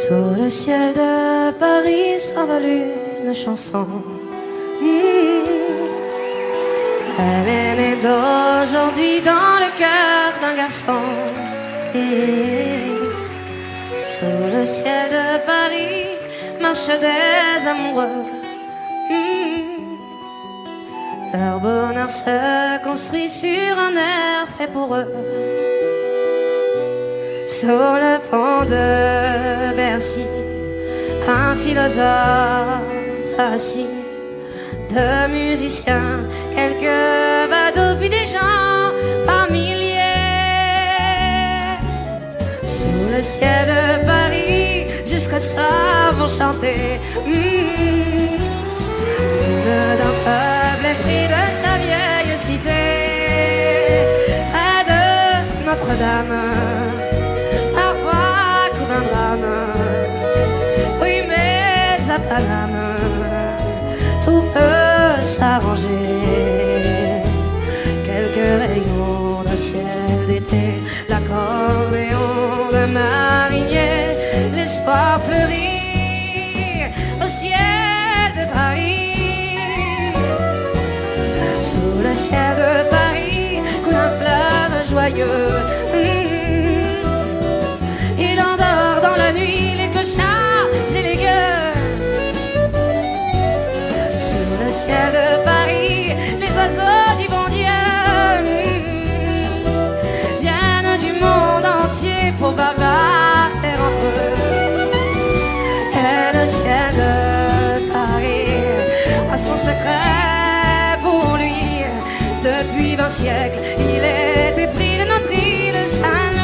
Sous le ciel de Paris s'envole une chanson. Elle est née d'aujourd'hui dans le cœur d'un garçon. Sous le ciel de Paris marchent des amoureux. Leur bonheur se construit sur un air fait pour eux. Sur le pont de Bercy, un philosophe assis, deux musiciens, quelques badauds, puis des gens par milliers. Sous le ciel de Paris, jusqu'au soir vont chanter. D'un peuple épris de sa vieille cité, près de Notre-Dame, parfois couvre un drame. Oui, mais à Paname, tout peut s'arranger. Quelques rayons de ciel d'été, l'accordéon de marinier, l'espoir fleurit au ciel de Paris. Sous le ciel de Paris coule un fleuve joyeux. Il endort dans la nuit les clochards et les gueux. Sous le ciel de Paris, les oiseaux du bon Dieu viennent du monde entier pour bavarder entre eux. Et le ciel de Paris a son secret pour lui. Depuis 20 siècles, il est épris de notre île Saint-Louis.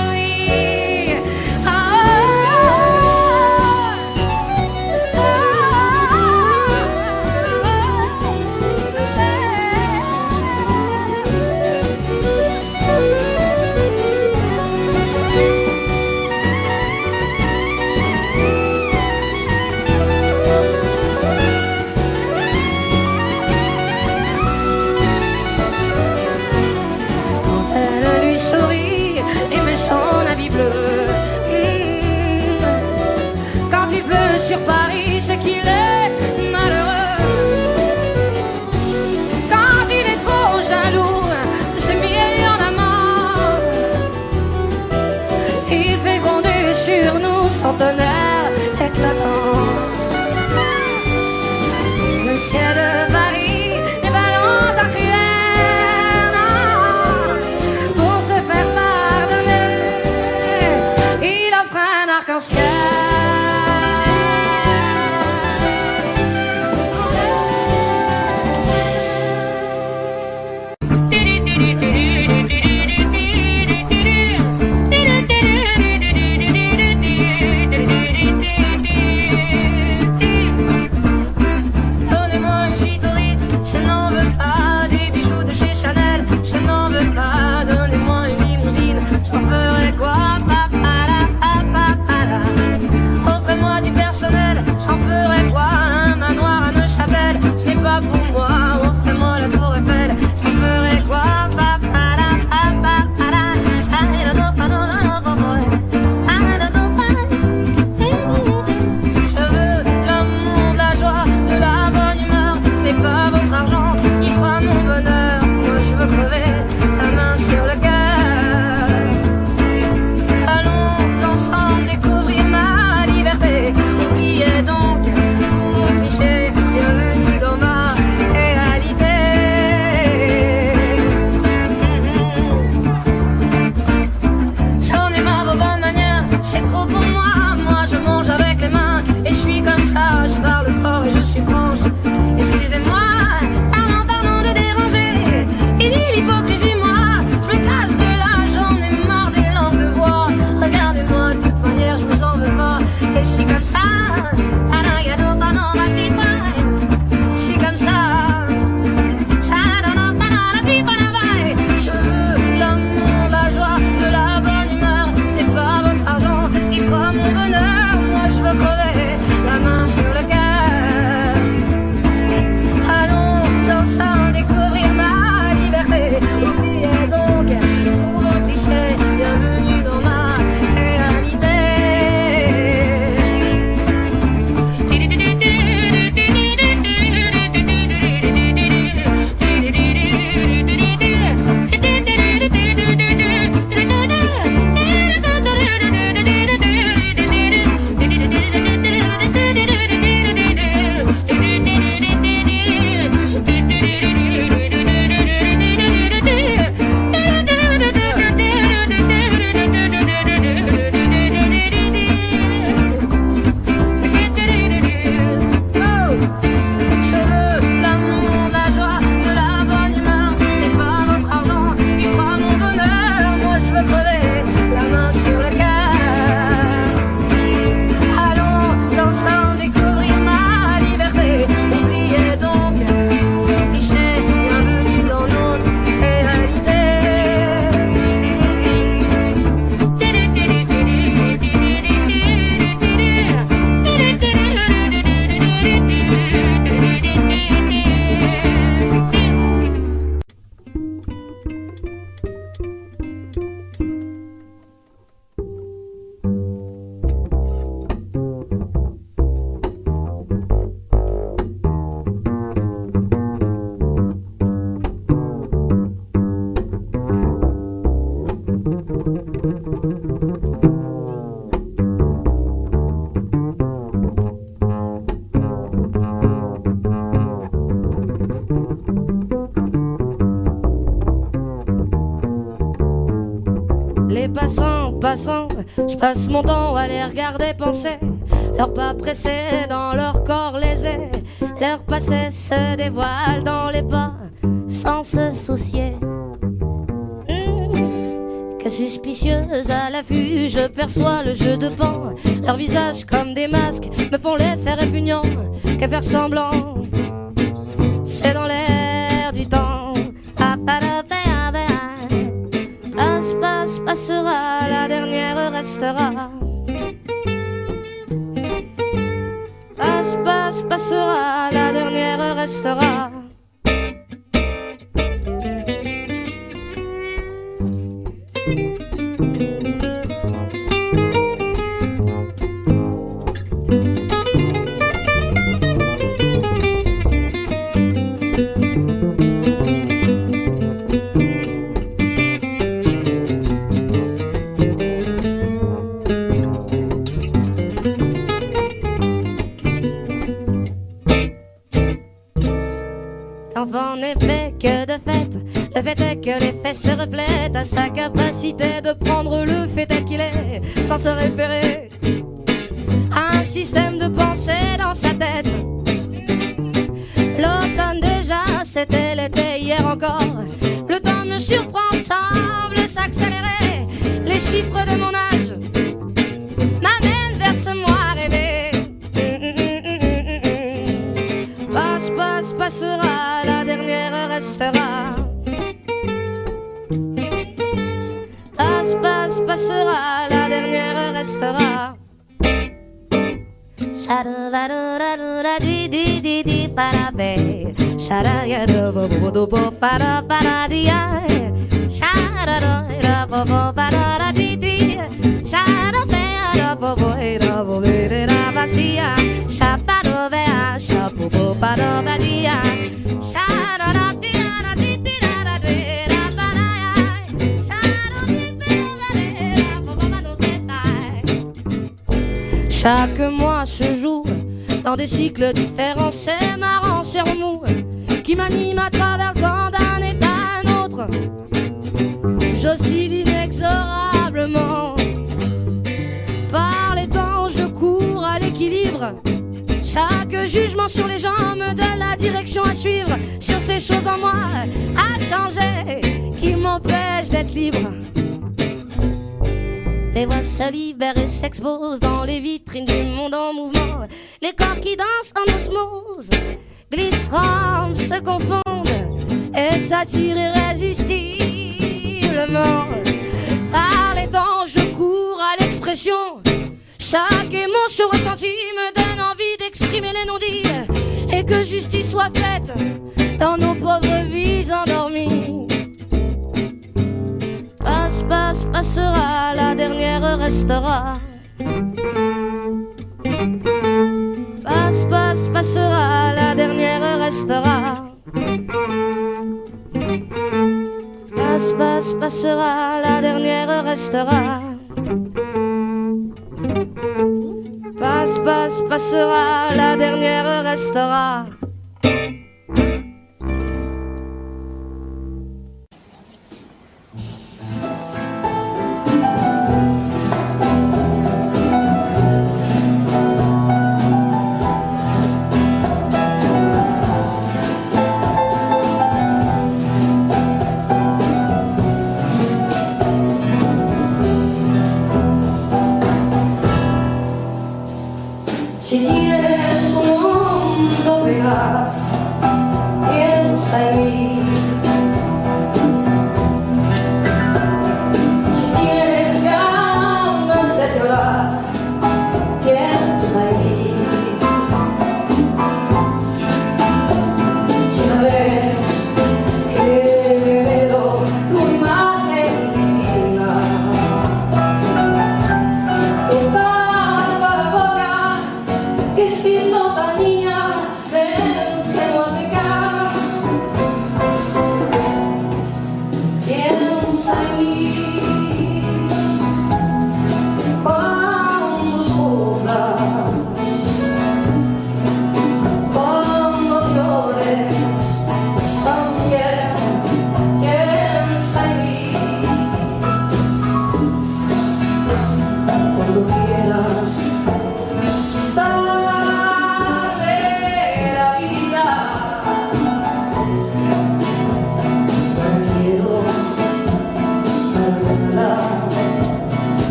Quand il pleut sur Paris, c'est qu'il est malheureux. Quand il est trop jaloux de ses millions d'amants, il fait gronder sur nous son tonnerre éclatant. Le ciel de Paris est ballon en cruel pour se faire pardonner. Il offre un arc-en-ciel. passants. Je passe mon temps à les regarder penser, leurs pas pressés dans leur corps lésés. Leur passé se dévoile dans les pas sans se soucier. Que suspicieuse à l'affût, je perçois le jeu de pan. Leurs visages comme des masques me font l'effet répugnant. Que faire semblant, c'est dans l'air du temps. Passe, passe, passera, la dernière restera. Passe, passe, passera, la dernière restera. L'enfant n'est fait que de fait. Le fait est que les faits se reflètent à sa capacité de prendre le fait tel qu'il est, sans se référer à un système de pensée dans sa tête. L'automne déjà, c'était l'été hier encore. Le temps me surprend, semble s'accélérer. Les chiffres de mon âge m'amènent vers ce moi rêvé. Passe, passe, passera, la dernière restera. Passe, passe, passera, la dernière restera. Chaque mois se joue dans des cycles différents. C'est marrant, c'est remous qui m'anime à travers le temps d'un état à un autre. J'oscille inexorablement. Par les temps, je cours à l'équilibre. Chaque jugement sur les gens me donne la direction à suivre. Sur ces choses en moi à changer qui m'empêchent d'être libre. Les voix se libèrent et s'exposent dans les vitrines du monde en mouvement. Les corps qui dansent en osmose glissent, rampent, se confondent et s'attirent irrésistiblement. Par les temps, je cours à l'expression. Chaque émotion ressentie me donne envie d'exprimer les non-dits et que justice soit faite dans nos pauvres vies endormies. Passe, passe, passera, la dernière restera. Passe, passe, passera, la dernière restera. Passe, passe, passera, la dernière restera. Passe, passe, passera, la dernière restera. Si tienes un mundo real, piensa en mí. Si tienes ganas de llorar, piensa en mí. Si no ves que veo tu imagen divina, tu barba, que siendo tan niña vence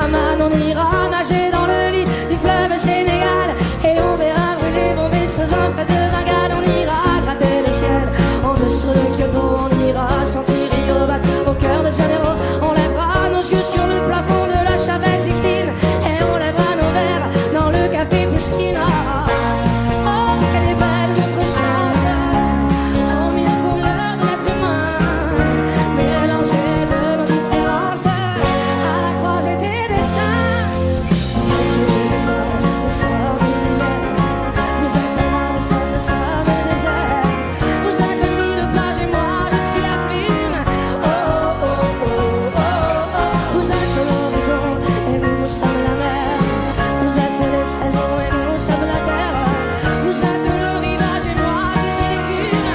Amman, on ira nager dans le lit du fleuve Sénégal. Et on verra brûler vos vaisseaux en fait de Bengale. On ira gratter le ciel en dessous de Kyoto. On ira sentir Rio battre au cœur de Janeiro. On lèvera nos yeux sur le plafond de la chapelle Sixtine. Et on lèvera nos verres dans le café Pushkina. Oh, quelle est belle notre chance, aux mille couleurs de l'être humain, mélangée de nos différences, à la croisée des destins. Nous sommes l'univers, nous êtes un grain de sable, nous sommes le désert. Vous êtes mille pages et moi je suis la plume. Oh, oh, oh, oh, oh, oh. Vous êtes l'horizon et nous sommes la mer. Vous êtes les saisons et nous sommes la terre. Vous êtes le rivage et moi je suis l'écume.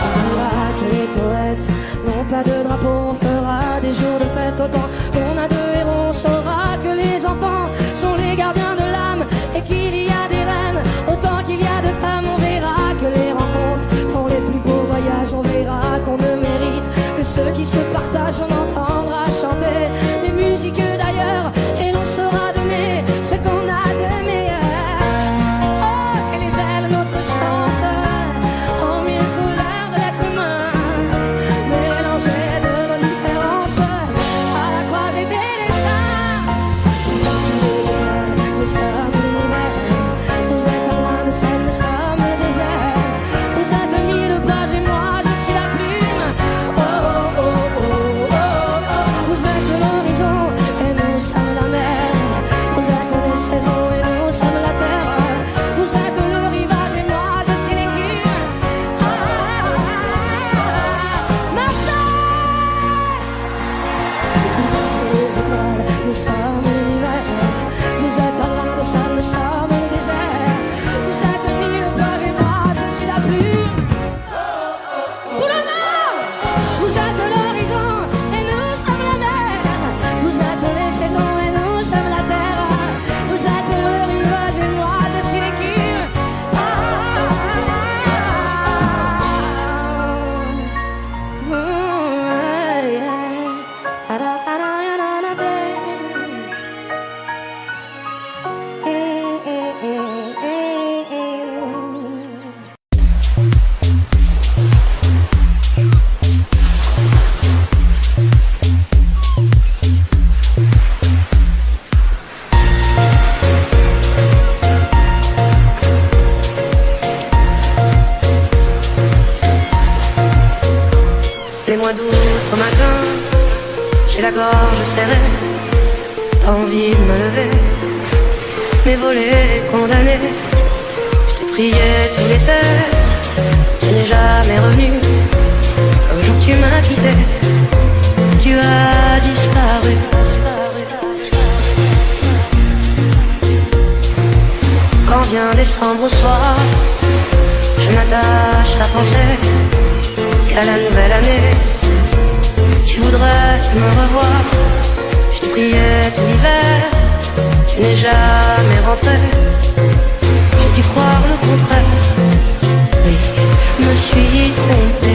On dira que les poètes n'ont pas de drapeau. On fera des jours de fête autant qu'on a de héros. On saura que les enfants sont les gardiens de l'âme et qu'il y a des reines autant qu'il y a de femmes. On verra que les rencontres font les plus beaux voyages. On verra qu'on ne mérite que ceux qui se partagent. On entendra chanter des musiques d'ailleurs et l'on saura donner ce qu'on a de meilleur. Oh, quelle est belle notre chance, aux mille couleurs de l'être humain, mélangée de nos différences, à la croisée des destins. Nous sommes l'univers, vous êtes un grain de sable, nous sommes le désert. Vous êtes mille pages et moi je suis la plume. Oh, oh, oh, oh, oh, oh. Vous êtes l'horizon et nous sommes la mer. Vous êtes les saisons et nous sommes la terre. Vous êtes le rivage et moi je suis l'écume. Marseille! Vous êtes les étoiles, nous sommes l'univers. Vous êtes un grain de sable, nous sommes le désert. Vous êtes mille pages et moi je suis la plume. Tout le monde! Vous êtes l'horizon et nous sommes la mer. Vous êtes les saisons et nous sommes la terre. Vous êtes le rivage et moi je suis l'écume. Les mois d'août au matin, j'ai la gorge serrée, pas envie de me lever, mes volets condamnés. Je t'ai prié tout l'été, tu n'es jamais revenu. Un jour tu m'as quitté, tu as disparu. Quand vient décembre au soir, je m'attache à penser qu'à la nouvelle année, tu voudrais me revoir. Je te priais tout l'hiver, tu n'es jamais rentré. J'ai dû croire le contraire, oui, je me suis trompé.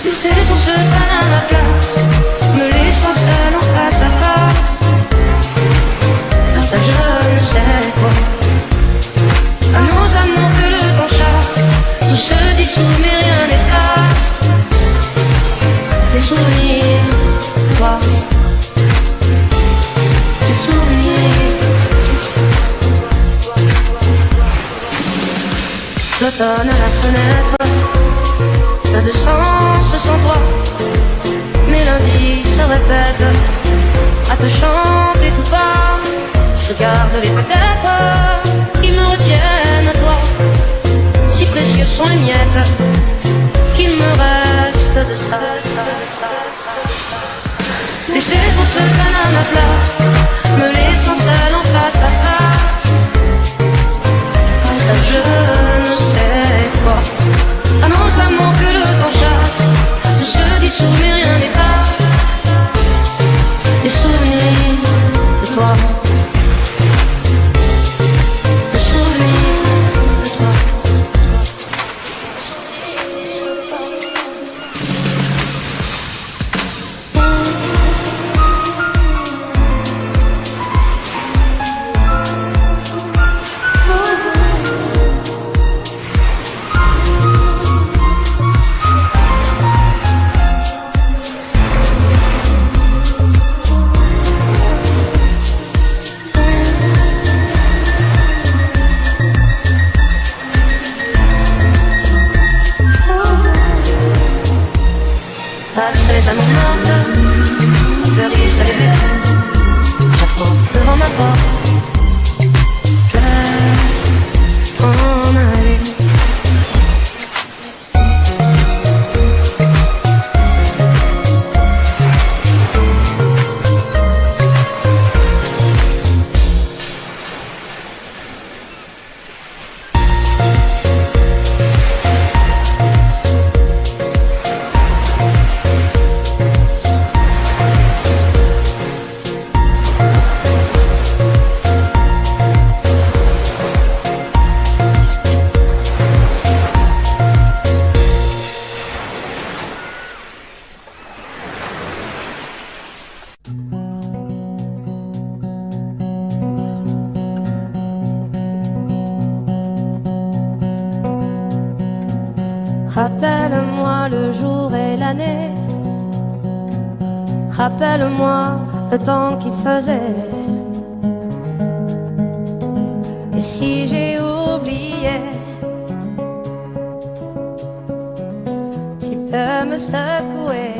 Les saisons se traînent à ma place, me laissant seul en face à face. Face à je ne sais quoi, à nos amours que le temps chasse. Tout se dissout mais rien n'efface les souvenirs de toi. Les souvenirs. L'automne à la fenêtre n'a de sens sans toi. Mes lundis se répètent à te chanter tout bas. Je garde les peut-être qui me retiennent à toi. Si précieux sont les miettes qu'il me reste de ça. Les saisons se prennent à ma place, me laissant seul en face à face. Face à je ne sais quoi, annonce l'amour que le temps chasse. Tout se dissout mais rien n'efface les souvenirs de toi. Rappelle-moi le jour et l'année, rappelle-moi le temps qu'il faisait. Et si j'ai oublié, tu peux me secouer.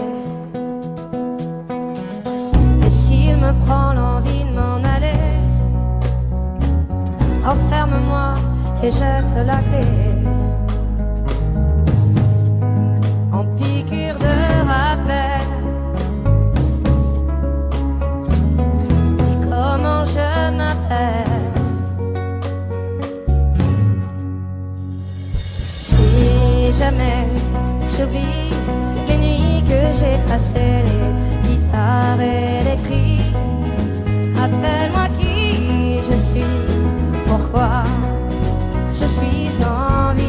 Et s'il me prend l'envie de m'en aller, enferme-moi et jette la clé. En piqûre de rappel, dis comment je m'appelle. Si jamais j'oublie les nuits que j'ai passées, les guitares et les cris, rappelle-moi qui je suis, pourquoi je suis en vie.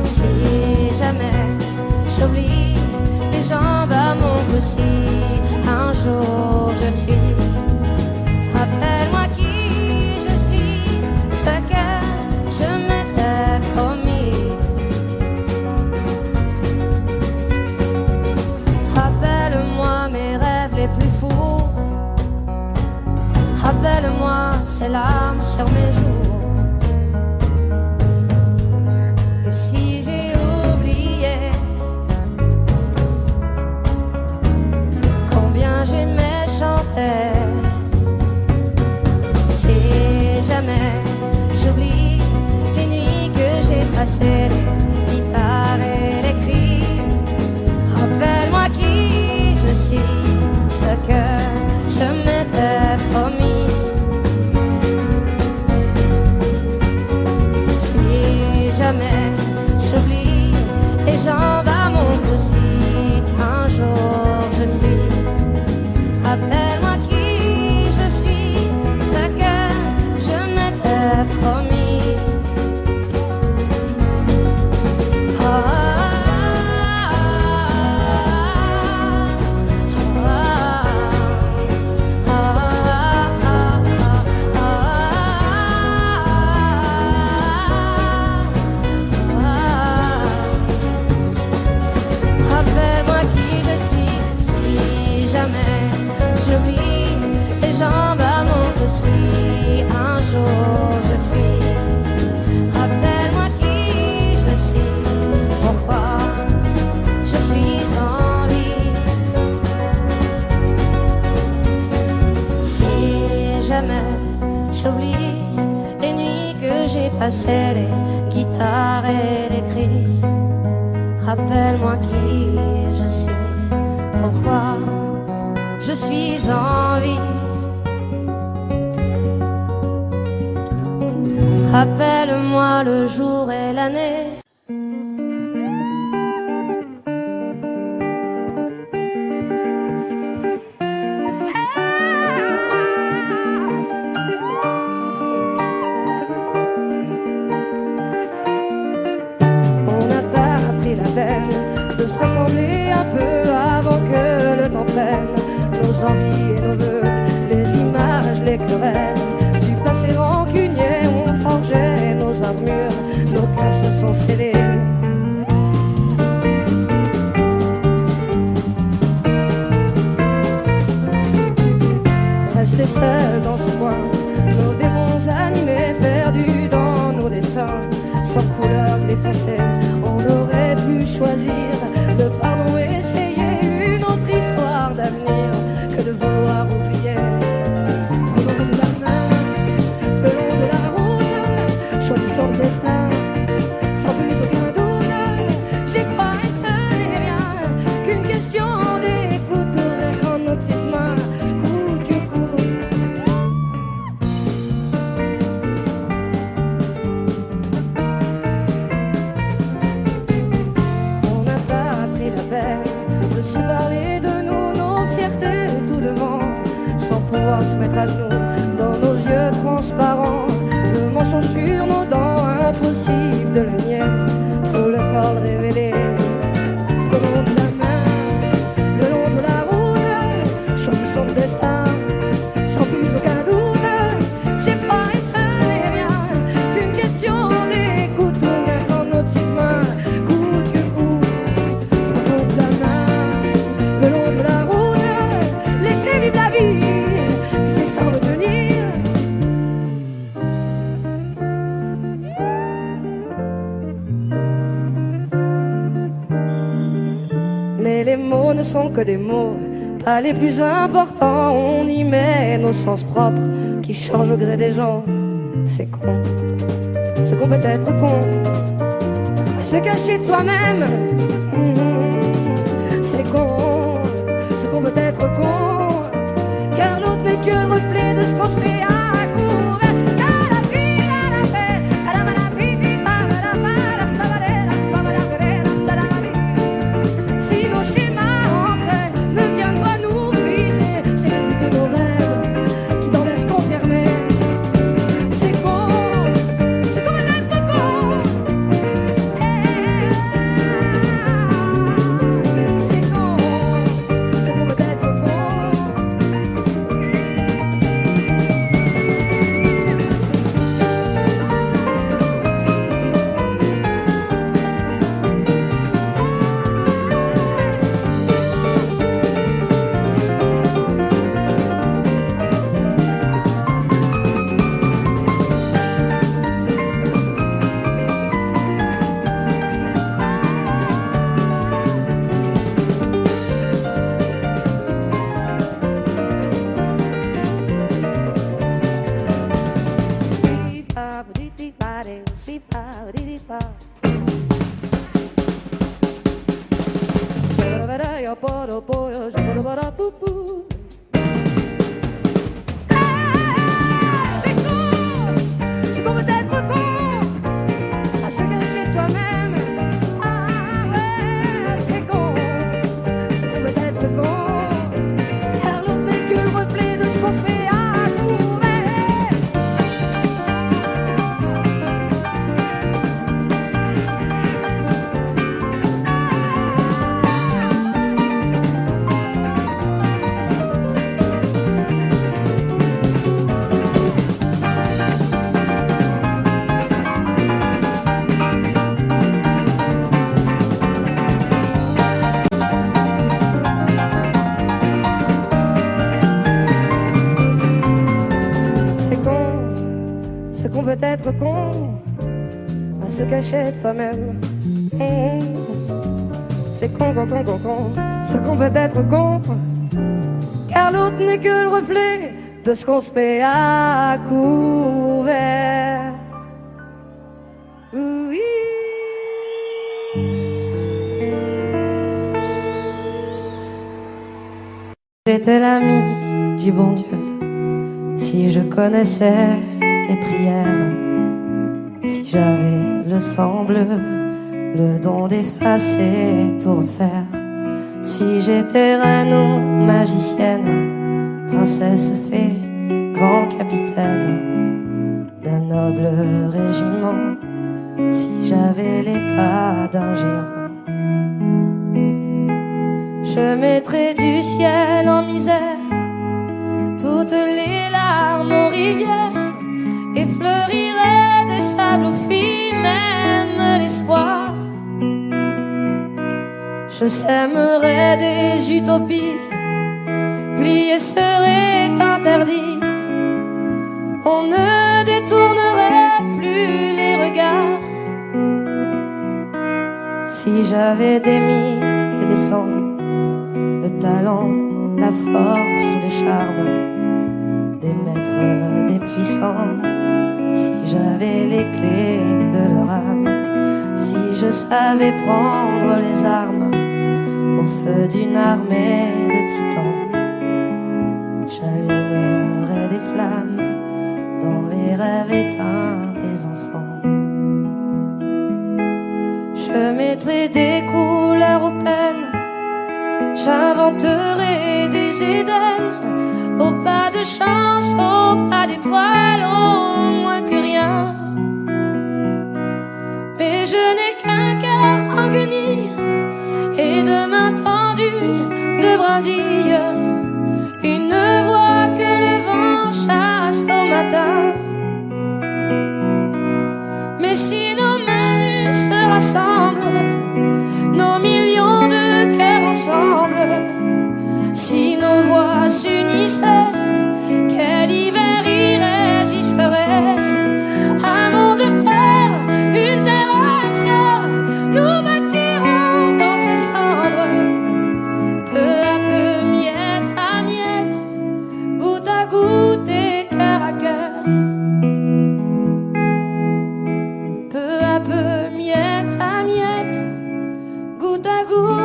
Si jamais j'oublie les jambes à mon cou, si un jour je fuis, rappelle-moi qui je suis, ce que je m'étais promis. Rappelle-moi mes rêves les plus fous, rappelle-moi ces larmes sur mes joues. Et si j'ai oublié combien j'aimais chanter, si jamais j'oublie les nuits que j'ai passées, les guitares et les cris, rappelle-moi qui je suis, ce que je m'étais promis. Si jamais j'oublie les jambes à mon cou, si un jour je fuis, rappelle-moi qui je suis, ce que je m'étais promis. Rappelle-moi qui je suis, si jamais j'oublie les jambes à mon cou, si un jour je fuis, rappelle-moi qui je suis, pourquoi je suis en vie. Si jamais j'oublie les nuits que j'ai passées, les guitares et les cris, rappelle-moi qui je suis, pourquoi je suis en vie. Rappelle-moi le jour et l'année. On n'a pas pris la peine de se ressembler un peu avant que le temps prenne nos envies et nos vœux, les images, les querelles du passé rancunier ont forgé nos armures, nos cœurs se sont scellés. Rester seul dans ce coin, nos démons animés, perdus dans nos dessins, sans couleur effacée, on aurait pu choisir le pardon et essayer une autre histoire d'avenir que de vouloir oublier. Prenons la main le long de la route, choisissons le destin, sans plus aucun les mots ne sont que des mots, pas les plus importants. On y met nos sens propres qui changent au gré des gens. C'est con, ce qu'on peut être con, à se cacher de soi-même. C'est con, ce qu'on peut être con, car l'autre n'est que le reflet de ce qu'on se fait à couvert. Être con, à se cacher de soi-même. C'est con, con, con, con, con, ce qu'on peut être con, car l'autre n'est que le reflet de ce qu'on se met à couvert. Oui. J'étais l'ami du bon Dieu, si je connaissais les prières, si j'avais le sang bleu, le don d'effacer, tout refaire, si j'étais reine ou magicienne, princesse fée, grand capitaine d'un noble régiment, si j'avais les pas d'un géant, je mettrais du ciel en misère toutes les larmes aux rivières, et fleurirait des sables aux filles, même l'espoir. Je sèmerais des utopies, plier serait interdit. On ne détournerait plus les regards. Si j'avais des mille et des cents, le talent, la force, le charme, des maîtres, des puissants, si j'avais les clés de leur âme, si je savais prendre les armes au feu d'une armée de titans, j'allumerais des flammes dans les rêves éteints des enfants. Je mettrais des couleurs aux peines, j'inventerais des Édens, au pas de chance, au pas d'étoiles, au moins que rien. Mais je n'ai qu'un cœur en guenille et de mains tendues de brindilles, une voix que le vent chasse au matin. Mais si nos mains se rassemblent, nos millions de cœurs ensemble, si nos voix s'unissaient, quel hiver y résisterait? Un monde frère, une terre entière, nous bâtirons dans ces cendres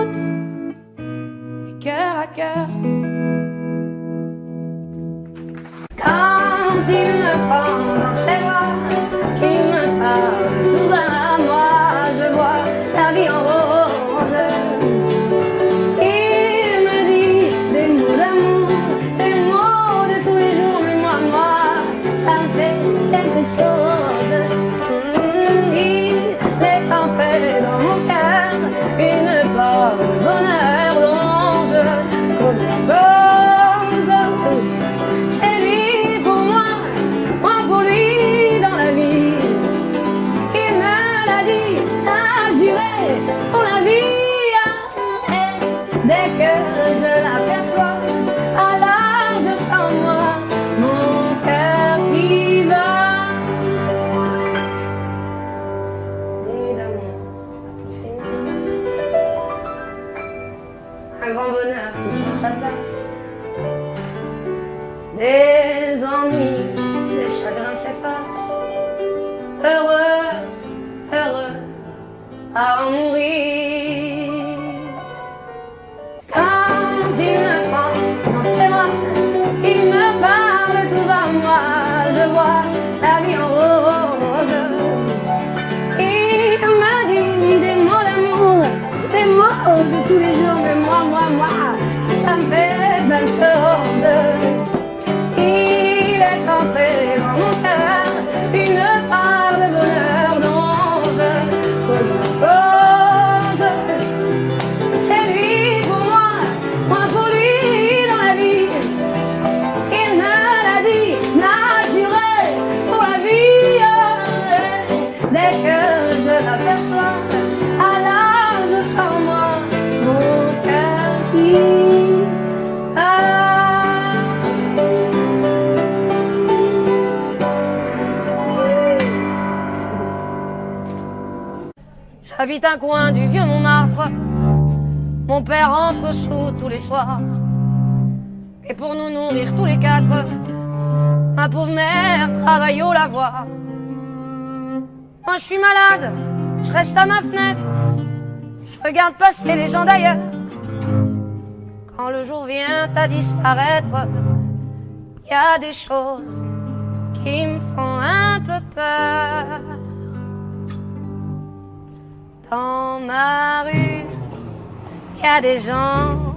écoute, et cœur à cœur. Quand il me prend dans ses bras, qu'il me parle tout bas à moi, je vois la vie en rose. Il me dit des mots d'amour, des mots de tous les jours, mais moi, ça me fait quelque chose. Il est entré dans mon cœur une part de bonheur dont je connais la cause. C'est lui pour moi pour lui dans la vie. Il me l'a dit, a juré pour la vie. Et dès que je l'aperçois, alors je sens moi mon cœur qui bat. Des d'amour à plus finir, un grand bonheur qui prend sa place. Des ennuis, des chagrins s'effacent. Heureux, heureux à en mourir. Quand il me prend dans ses bras, il me parle tout bas moi, je vois la vie en rose. Il me dit des mots d'amour, des mots de tous les jours, mais moi, ça me fait belle chose. Il est entré dans mon cœur une part de bonheur dont je connais la cause. C'est lui pour moi pour lui dans la vie. Il me l'a dit, m'a juré pour la vie. Dès que je l'aperçois, alors je sens moi mon cœur qui bat. J'habite un coin du vieux Montmartre. Mon père entre sous tous les soirs. Et pour nous nourrir tous les quatre, ma pauvre mère travaille au lavoir. Moi je suis malade, je reste à ma fenêtre, je regarde passer les gens d'ailleurs. Quand le jour vient à disparaître, il y a des choses qui me font un peu peur. Dans ma rue, il y a des gens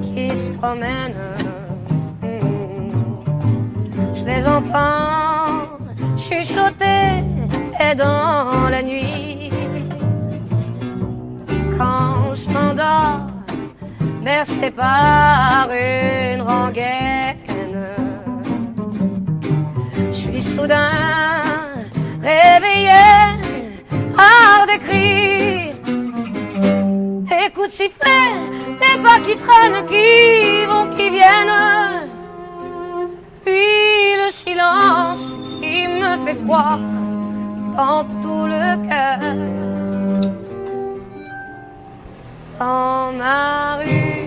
qui se promènent. Je les entends chuchoter et dans la nuit. Quand je m'endors, bercé par une rengaine, je suis soudain réveillé par des cris, des coups de sifflet, des pas qui traînent, qui vont, qui viennent. Puis le silence qui me fait froid dans tout le cœur. Dans ma rue,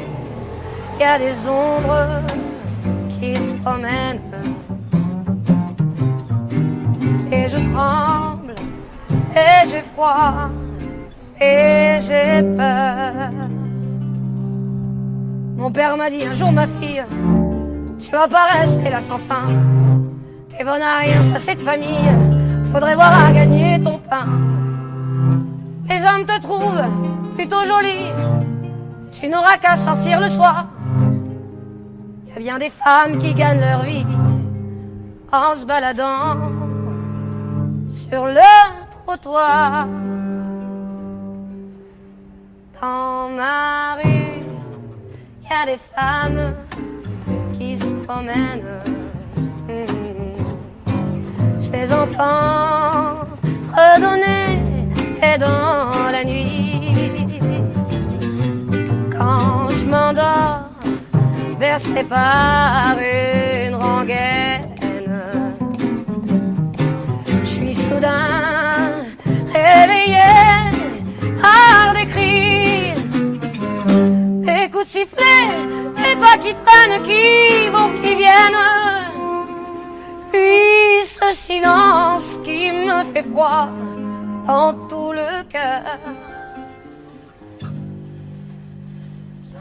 il y a des ombres qui se promènent. Et je tremble, et j'ai froid, et j'ai peur. Mon père m'a dit un jour, ma fille, tu vas pas rester là sans fin. T'es bonne à rien, ça c'est de famille, faudrait voir à gagner ton pain. Les hommes te trouvent plutôt jolie, tu n'auras qu'à sortir le soir. Y a bien des femmes qui gagnent leur vie en se baladant sur le trottoir. Dans ma rue, y a des femmes qui se promènent. Je les entends redonner et dans la nuit. Quand je m'endors, bercé par une rengaine, je suis soudain réveillé par des cris, des coups de sifflet, des pas qui traînent, qui vont, qui viennent. Puis ce silence qui me fait froid dans tout le cœur.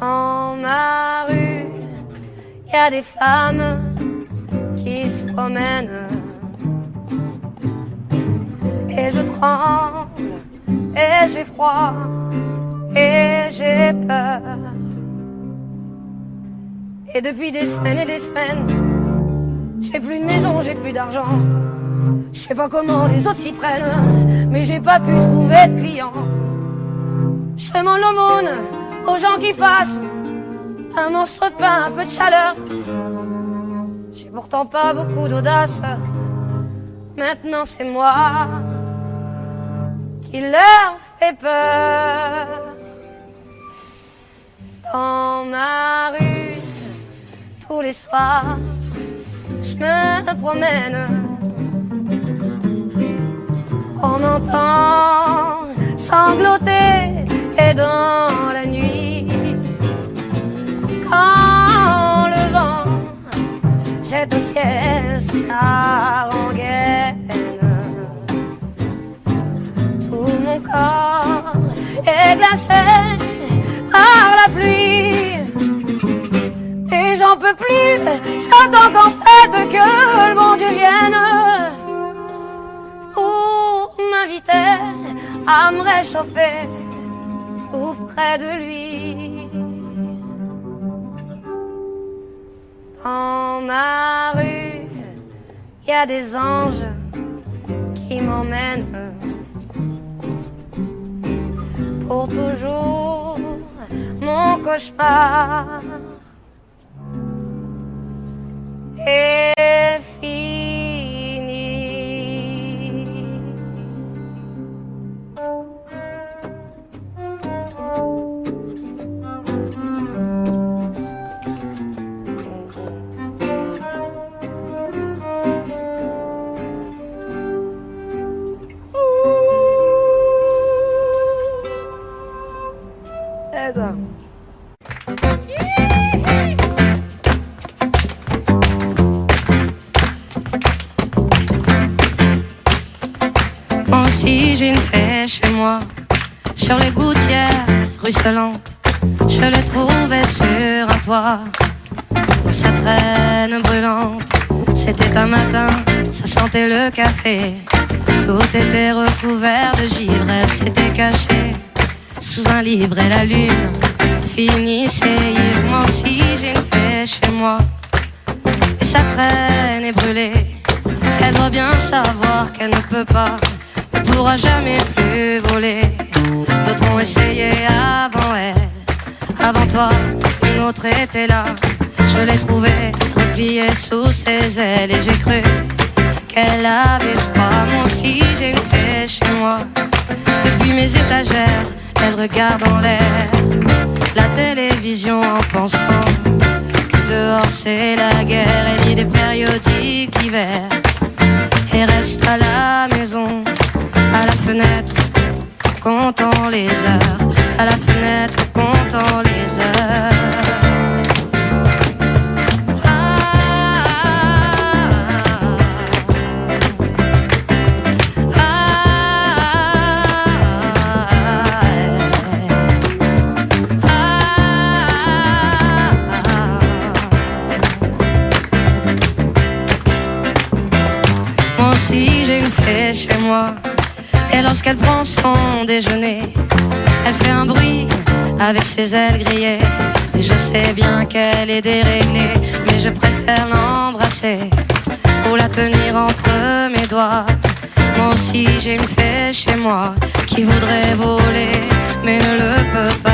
Dans ma rue, y a des femmes qui se promènent et je tremble et j'ai froid et j'ai peur. Et depuis des semaines, j'ai plus de maison, j'ai plus d'argent. Je sais pas comment les autres s'y prennent, mais j'ai pas pu trouver de clients. Je fais mon aumône aux gens qui passent, un morceau de pain, un peu de chaleur. J'ai pourtant pas beaucoup d'audace, maintenant c'est moi qui leur fait peur. Dans ma rue, tous les soirs, je me promène. On entend sangloter et dans la nuit, quand le vent jette au ciel sa rengaine, tout mon corps est glacé par la pluie et j'en peux plus. J'attends qu'en fait que le bon Dieu vienne pour m'inviter à me réchauffer tout près de lui. Dans ma rue, y a des anges qui m'emmènent pour toujours mon cauchemar est fini. C'est ça. Moi aussi j'ai une fée chez moi, sur les gouttières ruisselantes. Je l'ai trouvée sur un toit, dans sa traîne brûlante. C'était un matin, ça sentait le café. Tout était recouvert de givre, elle s'était cachée sous un livre et la lune finissait ivre. Moi aussi j'ai une fée chez moi, et sa traîne est brûlée. Elle doit bien savoir qu'elle ne peut pas, ne pourra jamais plus voler. D'autres ont essayé avant elle, avant toi, une autre était là. Je l'ai trouvée repliée sous ses ailes et j'ai cru qu'elle avait froid. Moi aussi j'ai une fée chez moi, depuis mes étagères, elle regarde en l'air la télévision en pensant que dehors c'est la guerre. Elle lit des périodiques d'hiver et reste à la maison, à la fenêtre, comptant les heures, à la fenêtre, comptant les heures. J'ai une fée chez moi, et lorsqu'elle prend son déjeuner, elle fait un bruit avec ses ailes grillées. Et je sais bien qu'elle est déréglée, mais je préfère l'embrasser ou la tenir entre mes doigts. Moi aussi j'ai une fée chez moi qui voudrait voler, mais ne le peut pas.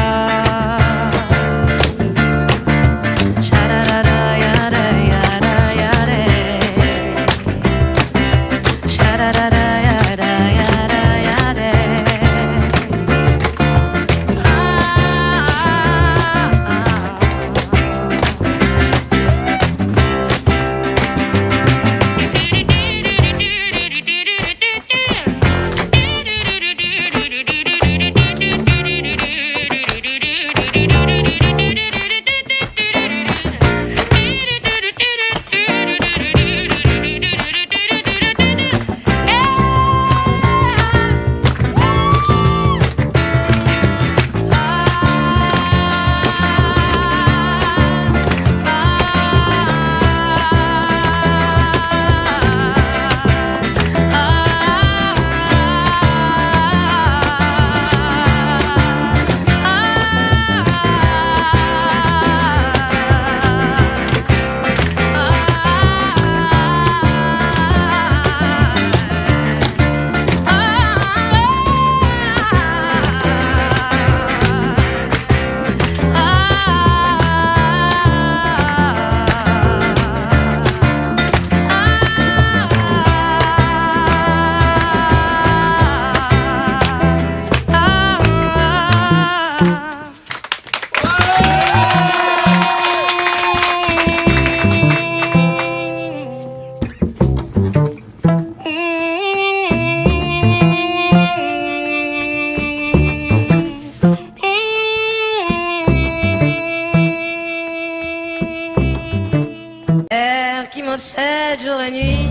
m'obsède jour et nuit.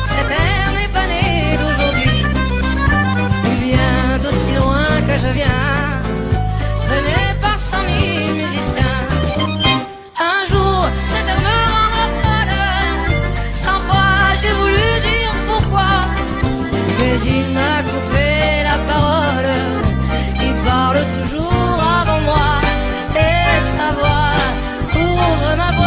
Cette terre n'est pas née d'aujourd'hui. Il vient d'aussi loin que je viens, traîné par 100 000 musiciens. Un jour, cette terre me rendra folle. 100 fois j'ai voulu dire pourquoi, mais il m'a coupé la parole. Il parle toujours avant moi, et sa voix ouvre ma voix.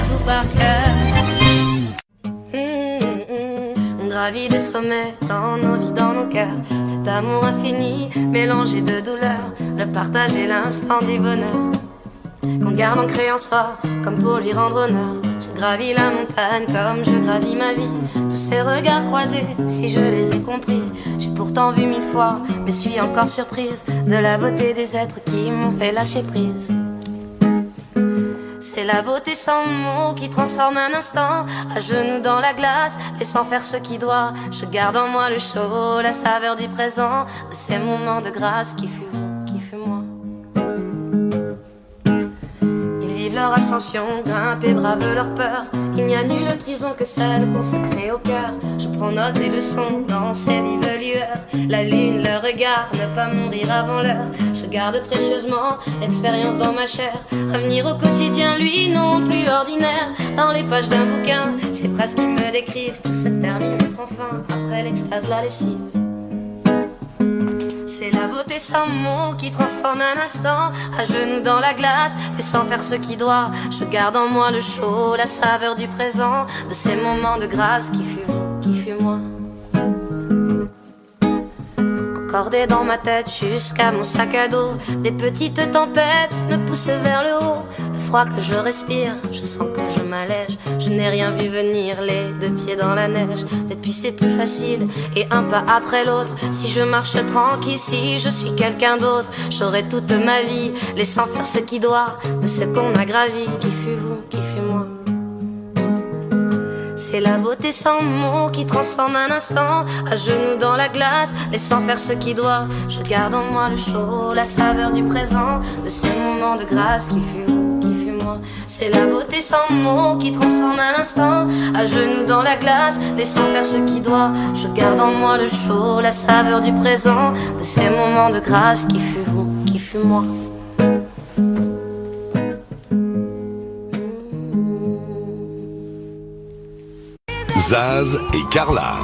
Tout par cœur. On gravit des sommets dans nos vies, dans nos cœurs. Cet amour infini, mélangé de douleur, le partage et l'instant du bonheur qu'on garde ancré en soi, comme pour lui rendre honneur. Je gravis la montagne comme je gravis ma vie. Tous ces regards croisés, si je les ai compris, j'ai pourtant vu 1000 fois, mais suis encore surprise de la beauté des êtres qui m'ont fait lâcher prise. C'est la beauté sans mots qui transforme un instant, à genoux dans la glace, laissant faire ce qui doit. Je garde en moi le chaud, la saveur du présent, de ces moments de grâce qui fut vous, qui fut moi. Ils vivent leur ascension, grimpent et bravent leur peur. Il n'y a nulle prison que celle qu'on se crée au cœur. Je prends note et leçons dans ces vives lueurs. La lune, le regard, ne pas mourir avant l'heure. Je garde précieusement l'expérience dans ma chair. Revenir au quotidien, lui non plus ordinaire. Dans les pages d'un bouquin, ces phrases qui me décrivent. Tout se termine et prend fin, après l'extase, la lessive. C'est la beauté sans mots qui transforme un instant, à genoux dans la glace, laissant faire ce qui doit. Je garde en moi le chaud, la saveur du présent, de ces moments de grâce qui fut vous, qui fut moi. Cordé dans ma tête jusqu'à mon sac à dos, des petites tempêtes me poussent vers le haut. Le froid que je respire, je sens que je m'allège. Je n'ai rien vu venir, les deux pieds dans la neige. Depuis c'est plus facile, et un pas après l'autre. Si je marche tranquille, si je suis quelqu'un d'autre, j'aurai toute ma vie, laissant faire ce qui doit, de ce qu'on a gravi, qui fut vous, qui fut moi. C'est la beauté sans mots qui transforme un instant, à genoux dans la glace, laissant faire ce qui doit. Je garde en moi le chaud, la saveur du présent, de ces moments de grâce qui fut vous, qui fut moi. C'est la beauté sans mots qui transforme un instant, à genoux dans la glace, laissant faire ce qui doit. Je garde en moi le chaud, la saveur du présent, de ces moments de grâce qui fut vous, qui fut moi. Zaz et Carla.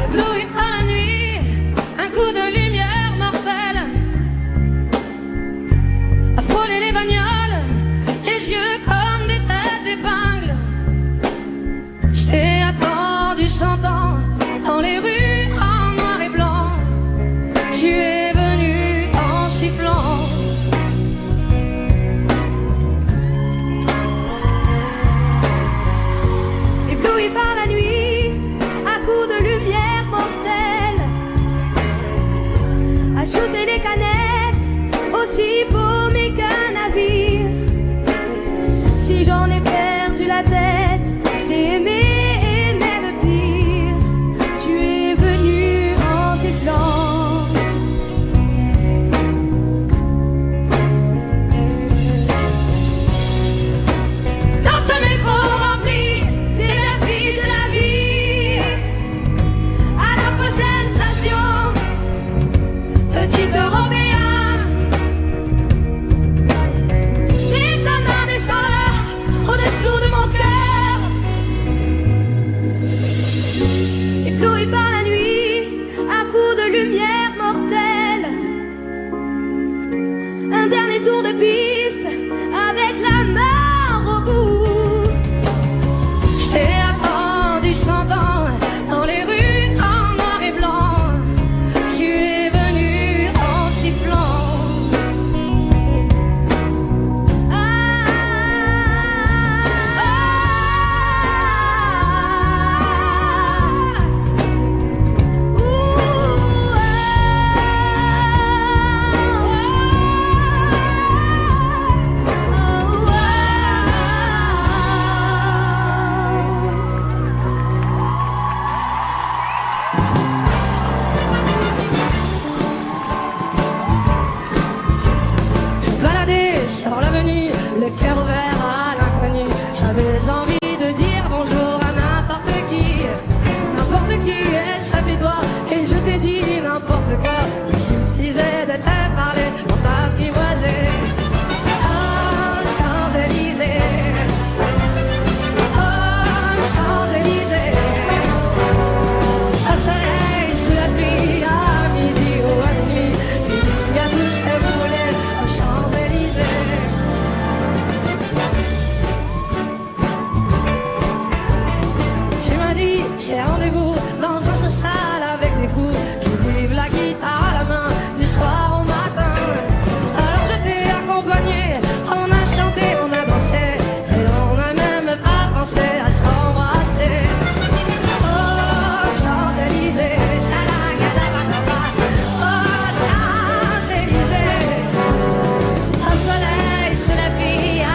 Ébloui par la nuit, un coup de lumière mortelle a frôlé les bagnoles, les yeux comme des têtes d'épingle. Je t'ai attendu 100 ans dans les rues en noir et blanc. Tu es venu en sifflant. Ébloui par la nuit, à coups de lumière mortelle, à shooter les canettes, aussi paumé qu'un navire. Si j'en ai perdu la tête, je t'ai aimé et même pire. Tu es venu en sifflant. Dans ce métro rempli des vertiges de la vie, à la prochaine station, petit le cœur ouvert à l'inconnu. J'avais envie de dire bonjour à n'importe qui, et ça fait toi, et je t'ai dit n'importe quoi. Il suffisait de te parler pour t'apprivoiser. Oh, Champs-Élysées, oh, Champs-Élysées, au soleil, sous la pluie, à midi ou à minuit, il y a tout ce que vous voulez aux Champs-Élysées. Tu m'as dit, j'ai rendez-vous dans un sous-sol avec des fous qui vivent la guitare à la main du soir au matin. Alors je t'ai accompagné, on a chanté, on a dansé, et on n'a même pas pensé à s'embrasser. Oh, Champs-Élysées, chalagadabadaba. Oh, Champs-Élysées, au soleil, sous la pluie, à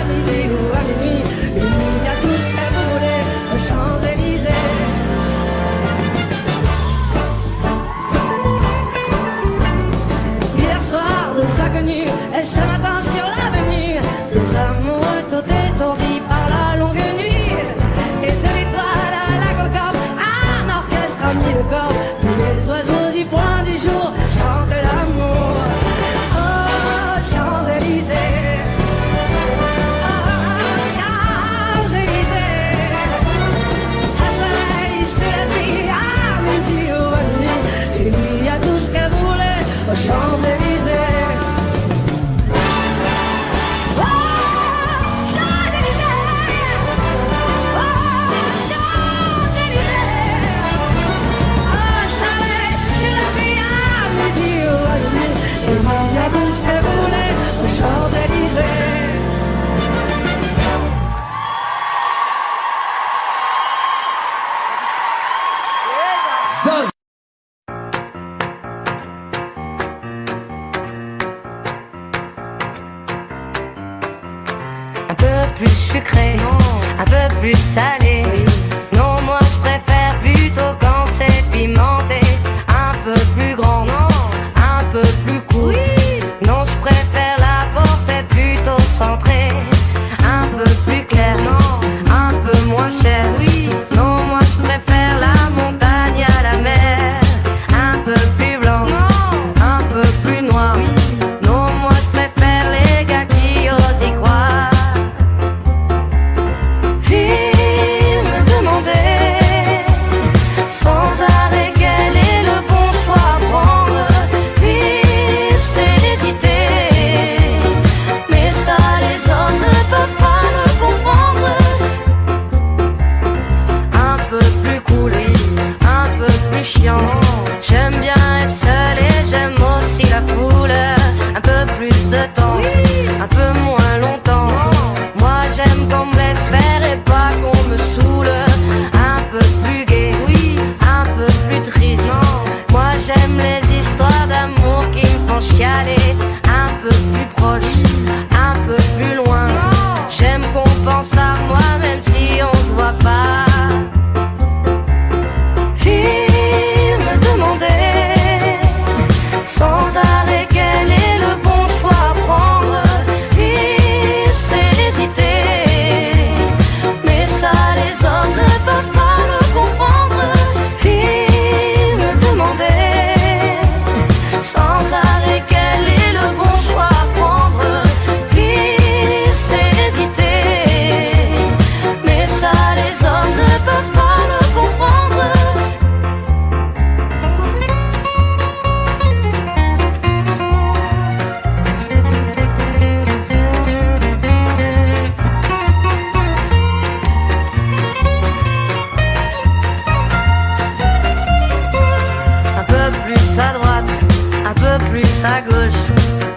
midi ou à minuit, il y a tout ce que vous voulez aux Champs-Élysées. Hier soir, deux inconnus, et ce matin sur l'avenue, deux amoureux tout étourdis par la longue nuit. Et de l'étoile à la concorde, un orchestre a mis le corps. Tous les oiseaux du point du jour chantent l'amour. Oh, Champs-Élysées, oh, Champs-Élysées, au soleil, sous la pluie, à midi ou à minuit, il y a tout ce que vous voulez aux Champs-Élysées. Oh, Champs-Élysées, oh, Champs-Élysées, au soleil, sous la pluie, à midi ou à minuit, il y a tout ce que vous voulez aux Champs-Élysées. Un peu plus sucré, un peu plus salé. Non, moi je préfère plutôt quand c'est pimenté. Un peu plus grand, un peu plus court. Non, je préfère la portée plutôt centrée. Un peu plus clair, un peu moins cher. Non, moi je préfère la montagne à la mer. Un peu plus blanc, un peu plus noir. Non, moi je préfère les gars qui osent y croire. Viens me demander sans arrêt quel est le bon choix à prendre. Vivre c'est hésiter, mais ça les hommes ne peuvent pas le comprendre. Un peu plus cool, un peu plus chiant. J'aime bien être seul et j'aime aussi la foule. Un peu plus de temps, un peu moins longtemps. Moi j'aime qu'on me laisse faire et pas qu'on me saoule. Un peu plus gai, un peu plus triste. Moi j'aime les histoires d'amour qui me font chialer. Un peu plus proche, un peu plus loin. J'aime qu'on pense à moi même si on se voit pas. Viens me demander sans arrêt quel est le bon choix à prendre. Vivre c'est hésiter, mais ça les hommes ne peuvent pas le comprendre. Viens me demander sans arrêt quel est le bon choix à prendre. Vivre c'est hésiter, mais ça les hommes ne peuvent pas le comprendre. Un peu plus à droite, un peu plus à gauche.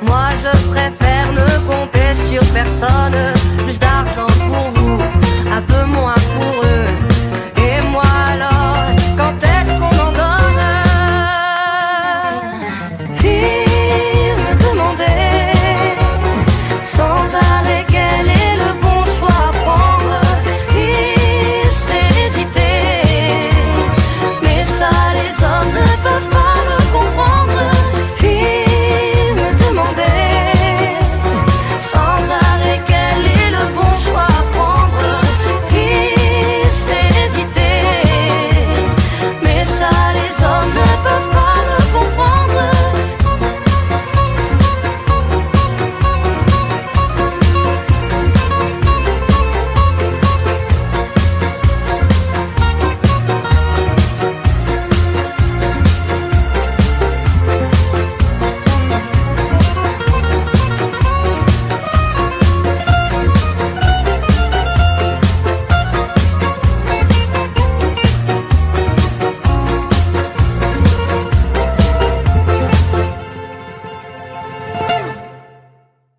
Moi je préfère ne compter sur personne. Plus d'argent pour vous, un peu moins pour eux. Et moi alors, quand est-ce qu'on m'en donne? Viens me demander sans arrêt quel est le bon choix à prendre. Vivre c'est hésiter, mais ça les hommes ne peuvent pas le comprendre. Viens me demander sans arrêt quel les hommes ne peuvent pas me comprendre.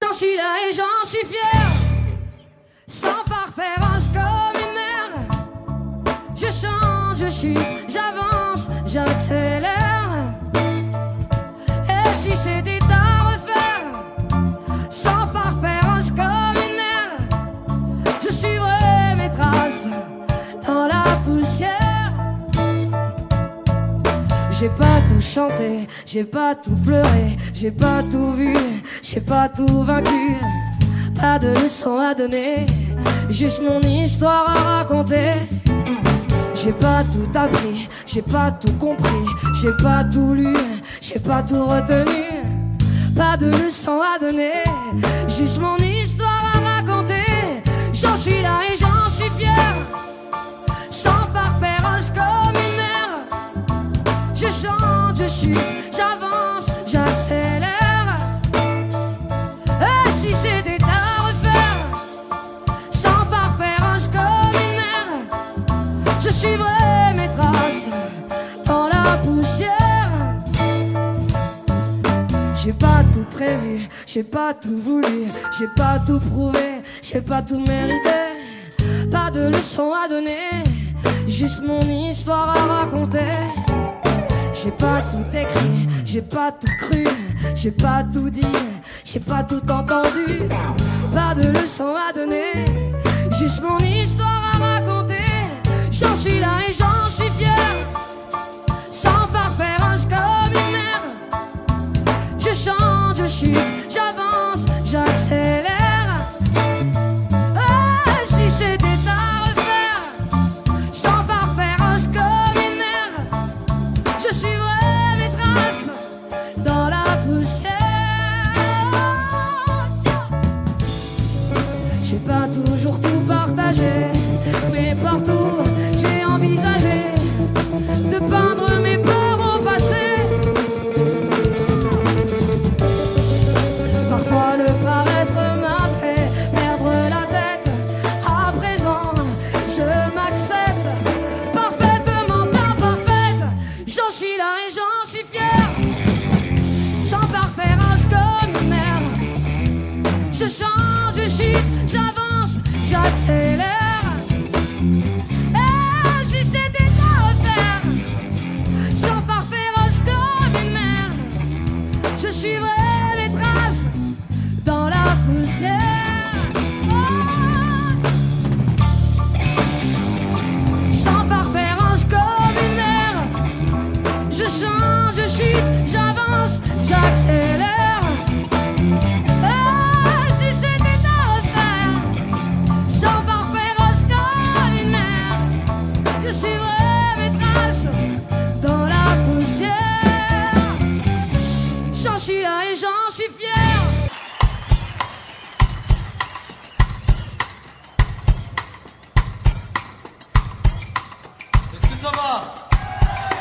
J'en suis là et j'en suis fier, sans parfaire comme une mère. Je chante, je chute, j'avance, j'accélère. Et si c'était à refaire, sans parfaire comme une mère, je suivrai mes traces dans la poussière. J'ai pas tout chanté, j'ai pas tout pleuré, j'ai pas tout vu, j'ai pas tout vaincu. Pas de leçon à donner, juste mon histoire à raconter. J'ai pas tout appris, j'ai pas tout compris, j'ai pas tout lu, j'ai pas tout retenu. Pas de leçon à donner, juste mon histoire à raconter. J'en suis là et j'en suis fier, sans parfaire comme une mère. Je chante, je chute, j'avance, j'accélère. Et si c'était à refaire, sans parfaire comme une mère, je suivrai mes traces dans la poussière. J'ai pas tout prévu, j'ai pas tout voulu, j'ai pas tout prouvé, j'ai pas tout mérité. Pas de leçon à donner, juste mon histoire à raconter. J'ai pas tout écrit, j'ai pas tout cru, j'ai pas tout dit, j'ai pas tout entendu. Pas de leçon à donner, juste mon histoire à raconter. J'en suis là et j'en suis fier, sans parfaire comme une mère. Je chante, je chute, j'avance, j'accélère. Ah, si c'était à refaire, sans parfaire comme une mère, je suivrai mes traces dans la poussière. J'ai pas toujours tout partagé, mais partout j'ai envisagé de peindre mes peurs au passé. Parfois le paraître m'a fait perdre la tête. À présent je m'accepte parfaitement imparfaite. J'en suis là et j'en suis fier, sans parfaire comme une mère. Je chante, je chute, j'avance, j'accélère. Et si c'était à refaire, sans parfaire comme une mère, je suivrai mes traces dans la poussière. Oh, sans parfaire comme une mère, je chante, je chute, j'avance, j'accélère. Ah, si c'était à refaire, sans parfaire comme une mère, je suivrai mes traces dans la poussière. J'en suis là et j'en suis fier. Est-ce que ça va?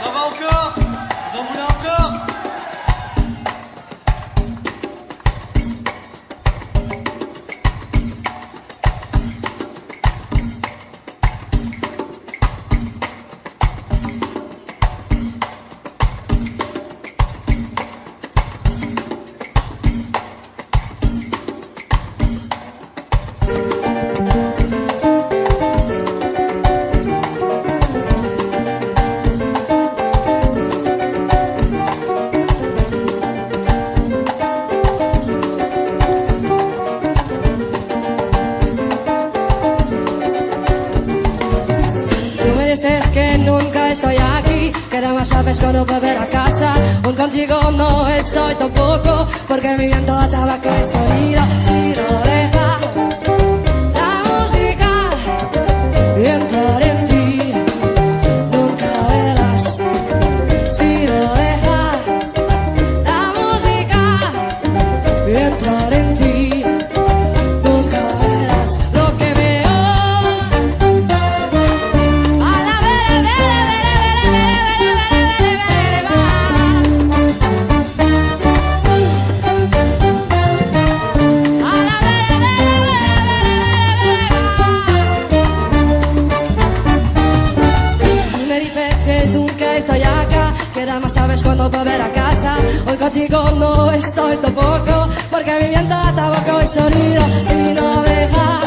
Ça va encore? Vous en voulez encore? Dices que nunca estoy aquí, que nada más sabes cuando volver a casa. Aún contigo no estoy tampoco, porque mi viento a tabaco es sonido. Si no deja la música y entrar en ti, nunca verás más sabes cuándo volver a casa. Hoy contigo no estoy tampoco, porque mi viento, tabaco y sonido. Si no dejar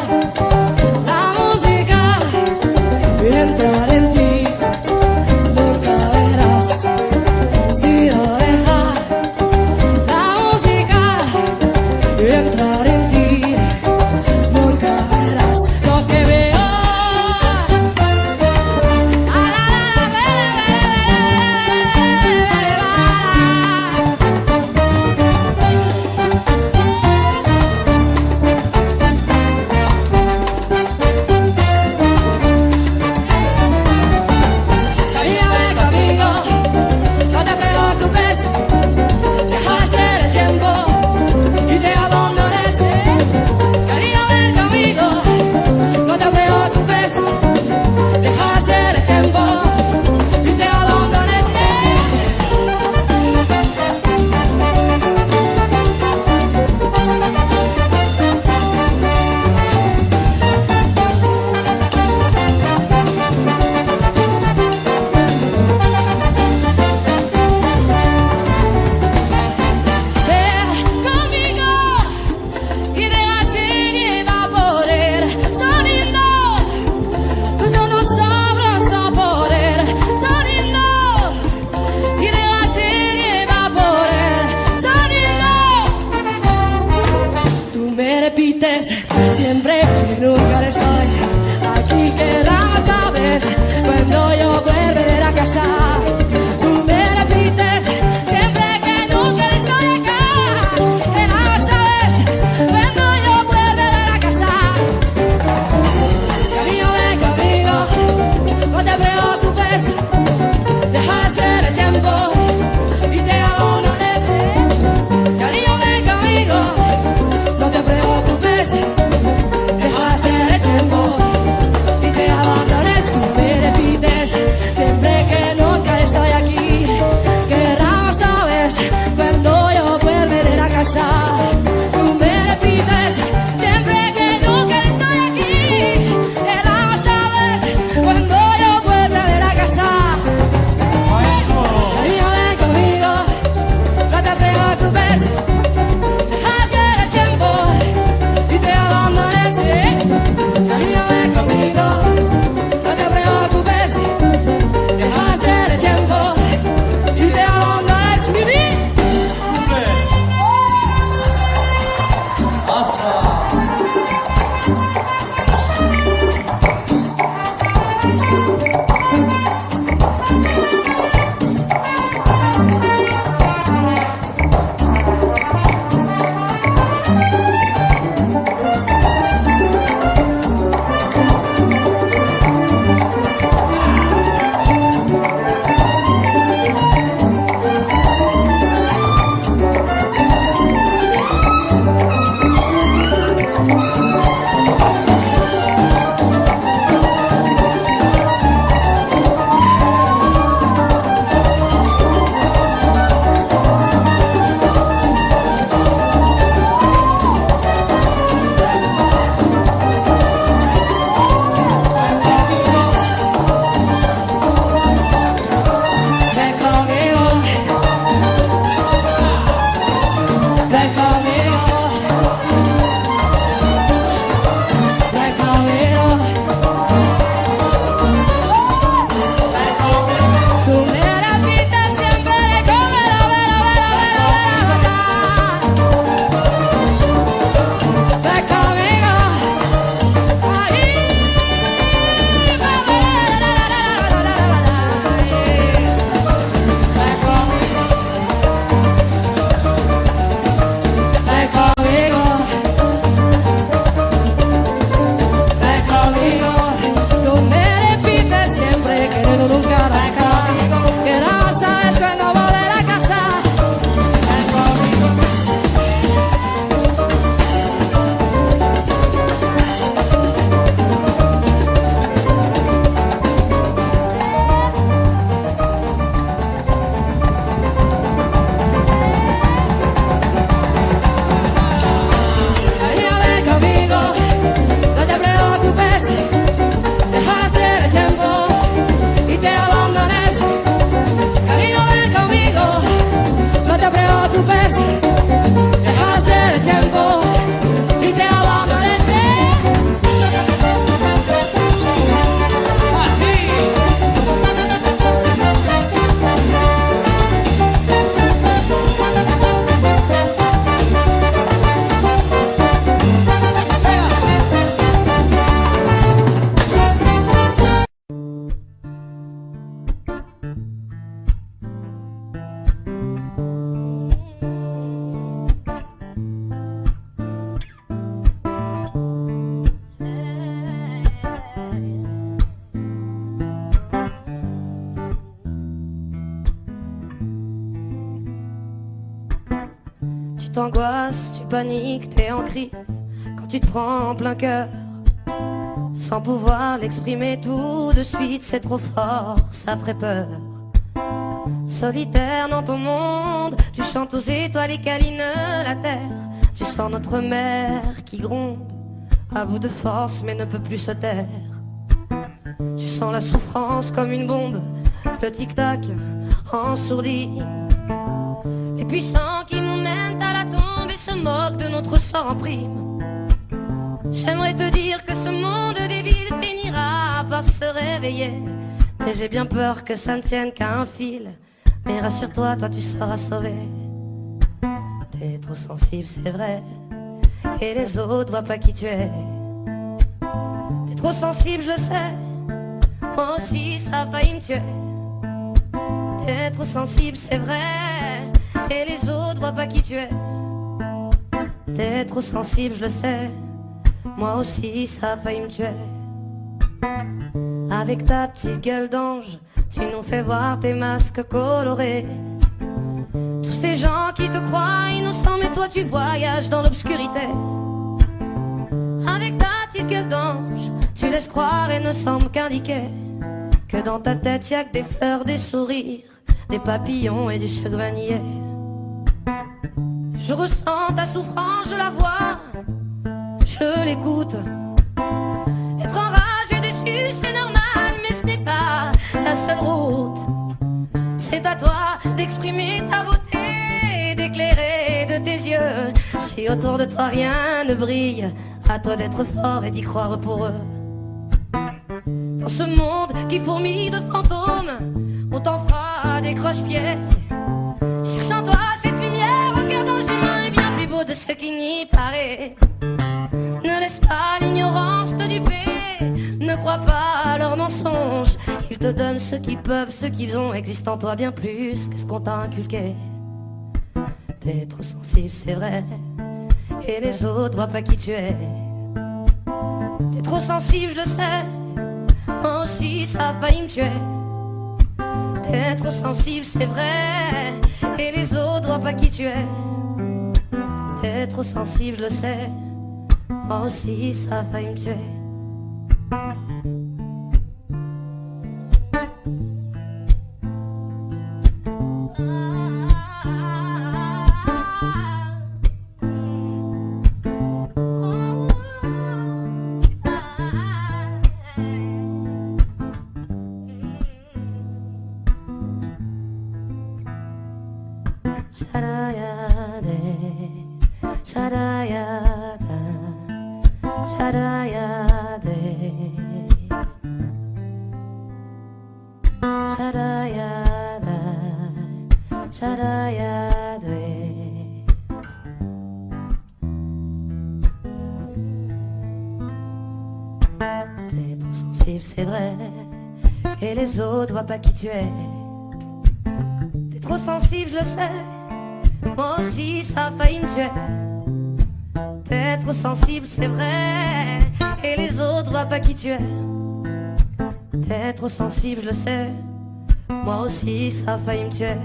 la música y entrar en ti, nunca verás. Si no dejar la música y entrar en ti, nunca verás lo que veo. Siempre que nunca estoy aquí, que nada más sabes cuando yo volveré a casa. Tú me repites siempre que nunca estoy acá, que nada más sabes cuando yo volveré a casa. Cariño, ven conmigo, no te preocupes, deja de hacer el tiempo y te abandones. Cariño, ven conmigo, no te preocupes, hacer el tiempo y te abandones. Tú me repites siempre que nunca estoy aquí, que nada sabes cuando yo volveré a casa. Tú me repites siempre que nunca estoy aquí, que nada sabes cuando yo volveré a casa. Cariño, ven conmigo, no te preocupes, deja hacer el tiempo y te abandones. Cariño, ven conmigo, no te preocupes, deja hacer el tiempo y te abandones, mi vida. Dejar hacer el tiempo y te abandones. Cariño, ven conmigo. t'angoisses, tu paniques, t'es en crise quand tu te prends en plein cœur. Sans pouvoir l'exprimer tout de suite, c'est trop fort, ça ferait peur. Solitaire dans ton monde, tu chantes aux étoiles et câlines la terre. Tu sens notre mère qui gronde, à bout de force mais ne peut plus se taire. Tu sens la souffrance comme une bombe, le tic-tac en sourdine. Les puissants qui nous mènent à la tombe et se moquent de notre sort en prime. J'aimerais te dire que ce monde des villes finira par se réveiller, mais j'ai bien peur que ça ne tienne qu'à un fil. Mais rassure-toi, toi tu seras sauvé. T'es trop sensible, c'est vrai, et les autres voient pas qui tu es. T'es trop sensible, je le sais, moi aussi ça a failli me tuer. T'es trop sensible, c'est vrai, et les autres voient pas qui tu es. T'es trop sensible, je le sais, moi aussi ça a failli me tuer. Avec ta petite gueule d'ange, tu nous fais voir tes masques colorés. Tous ces gens qui te croient innocents, mais toi tu voyages dans l'obscurité. Avec ta petite gueule d'ange, tu laisses croire et ne semble qu'indiquer que dans ta tête y'a que des fleurs, des sourires, des papillons et du sucre vanillé. Je ressens ta souffrance, je la vois, je l'écoute. Être enragé, déçu, c'est normal, mais ce n'est pas la seule route. C'est à toi d'exprimer ta beauté, d'éclairer de tes yeux. Si autour de toi rien ne brille, à toi d'être fort et d'y croire pour eux. Dans ce monde qui fourmille de fantômes, on t'en fera des croche-pieds. Cherche en toi cette lumière au cœur d'un humain est bien plus beau de ce qui n'y paraît. Ne laisse pas l'ignorance te duper, ne crois pas à leurs mensonges. Ils te donnent ce qu'ils peuvent, ce qu'ils ont, existe en toi bien plus que ce qu'on t'a inculqué. T'es trop sensible, c'est vrai, et les autres voient pas qui tu es. T'es trop sensible, je le sais, moi aussi ça a failli me tuer. T'es trop sensible, c'est vrai, et les autres voient pas qui tu es. T'es trop sensible, je le sais, moi aussi ça a failli me tuer. T'es trop sensible, c'est vrai, et les autres voient pas qui tu es. T'es trop sensible, je le sais, moi aussi ça a failli me tuer. T'es trop sensible, c'est vrai, et les autres voient pas qui tu es. T'es trop sensible, je le sais, moi aussi ça a failli me tuer.